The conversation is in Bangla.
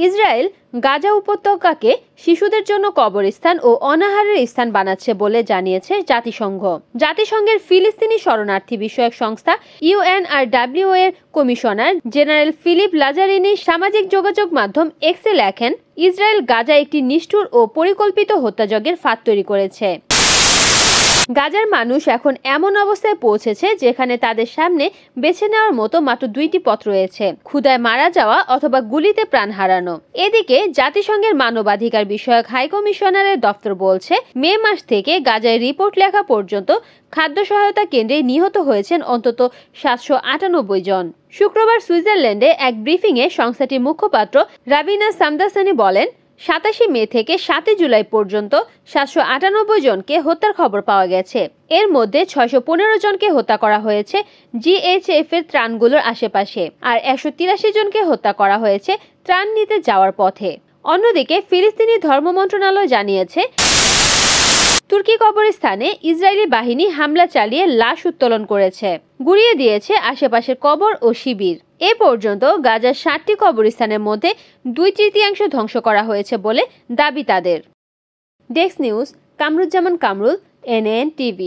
ইসরায়েল গাজা উপত্যকাকে শিশুদের জন্য কবরস্থান ও অনাহারের স্থান বানাচ্ছে বলে জানিয়েছে জাতিসংঘ। জাতিসংঘের ফিলিস্তিনি শরণার্থী বিষয়ক সংস্থা UNRWA এর কমিশনার জেনারেল ফিলিপ লাজারিনি সামাজিক যোগাযোগ মাধ্যম এক্সে লেখেন, ইসরায়েল গাজা একটি নিষ্ঠুর ও পরিকল্পিত হত্যাযজ্ঞের ফাঁদ তৈরি করেছে। গাজার মানুষ এখন এমন অবস্থায় পৌঁছেছে যেখানে তাদের সামনে বেছে নেওয়ার মতো মাত্র দুইটি পথ রয়েছে: ক্ষুধায় মারা যাওয়া অথবা গুলিতে প্রাণ হারানো। এদিকে জাতিসংঘের মানবাধিকার বিষয়ক হাই কমিশনারের দপ্তর বলছে, মে মাস থেকে গাজায় রিপোর্ট লেখা পর্যন্ত খাদ্য সহায়তা কেন্দ্রে নিহত হয়েছেন অন্তত 798 জন। শুক্রবার সুইজারল্যান্ডে এক ব্রিফিংয়ে সংস্থাটির মুখপাত্র রাবিনা সামদাসানি বলেন, 27 মে থেকে 7 জুলাই পর্যন্ত 798 জনকে হত্যার খবর পাওয়া গেছে। এর মধ্যে 615 জনকে হত্যা করা হয়েছে GHF এর ত্রাণগুলোর আশেপাশে, আর 183 জনকে হত্যা করা হয়েছে ত্রাণ নিতে যাওয়ার পথে। অন্যদিকে ফিলিস্তিনি ধর্ম মন্ত্রণালয় জানিয়েছে, তুর্কি কবরস্থানে ইসরায়েলি বাহিনী হামলা চালিয়ে লাশ উত্তোলন করেছে, গুড়িয়ে দিয়েছে আশেপাশের কবর ও শিবির। এ পর্যন্ত গাজার 60টি কবরস্থানের মধ্যে 2/3 ধ্বংস করা হয়েছে বলে দাবি তাদের। Desk news, Kamruzzaman Kamrul, NN TV।